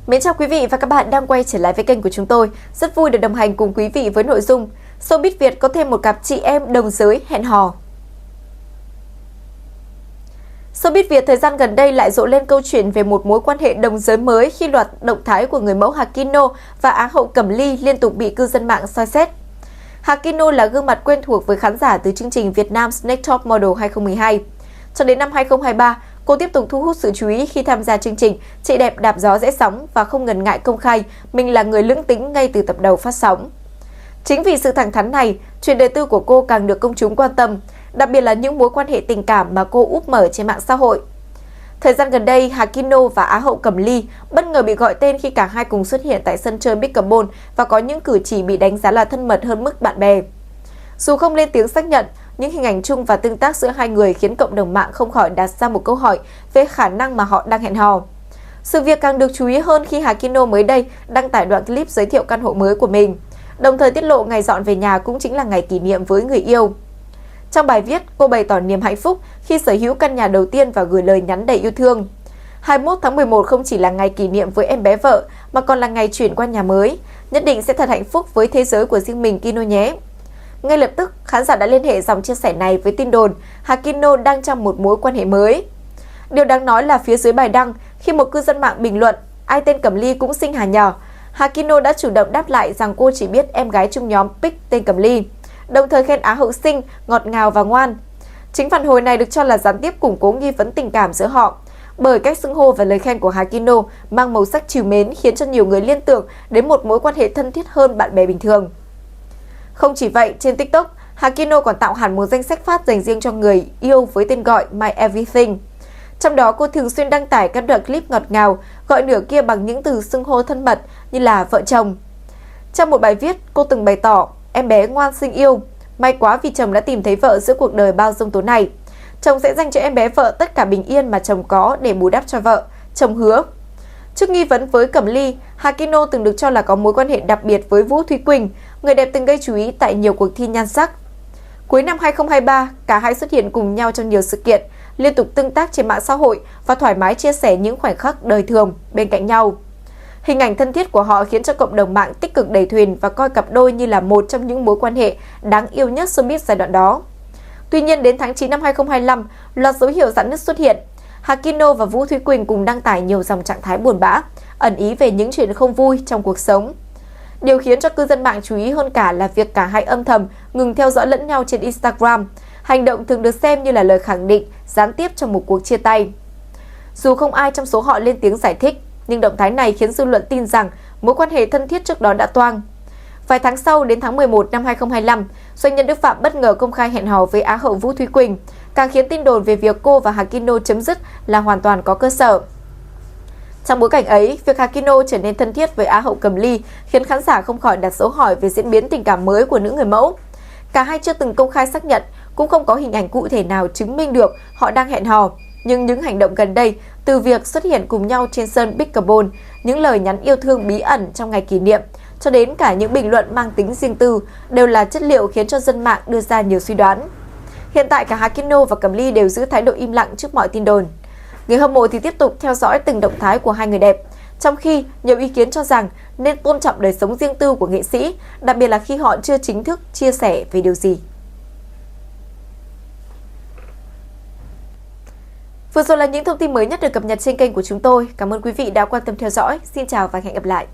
Mến chào quý vị và các bạn đang quay trở lại với kênh của chúng tôi. Rất vui được đồng hành cùng quý vị với nội dung Showbiz Việt có thêm một cặp chị em đồng giới hẹn hò. Showbiz Việt thời gian gần đây lại rộ lên câu chuyện về một mối quan hệ đồng giới mới khi loạt động thái của người mẫu Hakino và Á hậu Cẩm Ly liên tục bị cư dân mạng soi xét. Hakino là gương mặt quen thuộc với khán giả từ chương trình Việt Nam Next Top Model 2012. Cho đến năm 2023, cô tiếp tục thu hút sự chú ý khi tham gia chương trình Chị đẹp đạp gió rẽ sóng và không ngần ngại công khai mình là người lưỡng tính ngay từ tập đầu phát sóng. Chính vì sự thẳng thắn này, chuyện đời tư của cô càng được công chúng quan tâm, đặc biệt là những mối quan hệ tình cảm mà cô úp mở trên mạng xã hội. Thời gian gần đây, Hakino và Á hậu Cẩm Ly bất ngờ bị gọi tên khi cả hai cùng xuất hiện tại sân chơi Big Carbon và có những cử chỉ bị đánh giá là thân mật hơn mức bạn bè. Dù không lên tiếng xác nhận, những hình ảnh chung và tương tác giữa hai người khiến cộng đồng mạng không khỏi đặt ra một câu hỏi về khả năng mà họ đang hẹn hò. Sự việc càng được chú ý hơn khi Hakino mới đây đăng tải đoạn clip giới thiệu căn hộ mới của mình, đồng thời tiết lộ ngày dọn về nhà cũng chính là ngày kỷ niệm với người yêu. Trong bài viết, cô bày tỏ niềm hạnh phúc khi sở hữu căn nhà đầu tiên và gửi lời nhắn đầy yêu thương. 21 tháng 11 không chỉ là ngày kỷ niệm với em bé vợ mà còn là ngày chuyển qua nhà mới, nhất định sẽ thật hạnh phúc với thế giới của riêng mình Kino nhé. Ngay lập tức, khán giả đã liên hệ dòng chia sẻ này với tin đồn Hakino đang trong một mối quan hệ mới. Điều đáng nói là phía dưới bài đăng, khi một cư dân mạng bình luận ai tên Cẩm Ly cũng xinh hả nhờ, Hakino đã chủ động đáp lại rằng cô chỉ biết em gái chung nhóm Pick tên Cẩm Ly, đồng thời khen Á hậu xinh, ngọt ngào và ngoan. Chính phản hồi này được cho là gián tiếp củng cố nghi vấn tình cảm giữa họ, bởi cách xưng hô và lời khen của Hakino mang màu sắc trìu mến khiến cho nhiều người liên tưởng đến một mối quan hệ thân thiết hơn bạn bè bình thường. Không chỉ vậy, trên TikTok, Hakino còn tạo hẳn một danh sách phát dành riêng cho người yêu với tên gọi My Everything. Trong đó, cô thường xuyên đăng tải các đoạn clip ngọt ngào, gọi nửa kia bằng những từ xưng hô thân mật như là vợ chồng. Trong một bài viết, cô từng bày tỏ, em bé ngoan xinh yêu, may quá vì chồng đã tìm thấy vợ giữa cuộc đời bao giông tố này. Chồng sẽ dành cho em bé vợ tất cả bình yên mà chồng có để bù đắp cho vợ, chồng hứa. Trước nghi vấn với Cẩm Ly, Hakino từng được cho là có mối quan hệ đặc biệt với Vũ Thúy Quỳnh, người đẹp từng gây chú ý tại nhiều cuộc thi nhan sắc. Cuối năm 2023, cả hai xuất hiện cùng nhau trong nhiều sự kiện, liên tục tương tác trên mạng xã hội và thoải mái chia sẻ những khoảnh khắc đời thường bên cạnh nhau. Hình ảnh thân thiết của họ khiến cho cộng đồng mạng tích cực đẩy thuyền và coi cặp đôi như là một trong những mối quan hệ đáng yêu nhất showbiz giai đoạn đó. Tuy nhiên, đến tháng 9 năm 2025, loạt dấu hiệu rạn nứt xuất hiện. Hakino và Vũ Thúy Quỳnh cùng đăng tải nhiều dòng trạng thái buồn bã, ẩn ý về những chuyện không vui trong cuộc sống. Điều khiến cho cư dân mạng chú ý hơn cả là việc cả hai âm thầm ngừng theo dõi lẫn nhau trên Instagram. Hành động thường được xem như là lời khẳng định gián tiếp trong một cuộc chia tay. Dù không ai trong số họ lên tiếng giải thích, nhưng động thái này khiến dư luận tin rằng mối quan hệ thân thiết trước đó đã toang. Vài tháng sau, đến tháng 11 năm 2025, doanh nhân Đức Phạm bất ngờ công khai hẹn hò với Á hậu Vũ Thúy Quỳnh, càng khiến tin đồn về việc cô và Hakino chấm dứt là hoàn toàn có cơ sở. Trong bối cảnh ấy, việc Hakino trở nên thân thiết với Á hậu Cẩm Ly khiến khán giả không khỏi đặt dấu hỏi về diễn biến tình cảm mới của nữ người mẫu. Cả hai chưa từng công khai xác nhận, cũng không có hình ảnh cụ thể nào chứng minh được họ đang hẹn hò. Nhưng những hành động gần đây, từ việc xuất hiện cùng nhau trên sân Big Carbon, những lời nhắn yêu thương bí ẩn trong ngày kỷ niệm, cho đến cả những bình luận mang tính riêng tư, đều là chất liệu khiến cho dân mạng đưa ra nhiều suy đoán. Hiện tại cả Hakino và Cẩm Ly đều giữ thái độ im lặng trước mọi tin đồn. Người hâm mộ thì tiếp tục theo dõi từng động thái của hai người đẹp, trong khi nhiều ý kiến cho rằng nên tôn trọng đời sống riêng tư của nghệ sĩ, đặc biệt là khi họ chưa chính thức chia sẻ về điều gì. Vừa rồi là những thông tin mới nhất được cập nhật trên kênh của chúng tôi. Cảm ơn quý vị đã quan tâm theo dõi. Xin chào và hẹn gặp lại.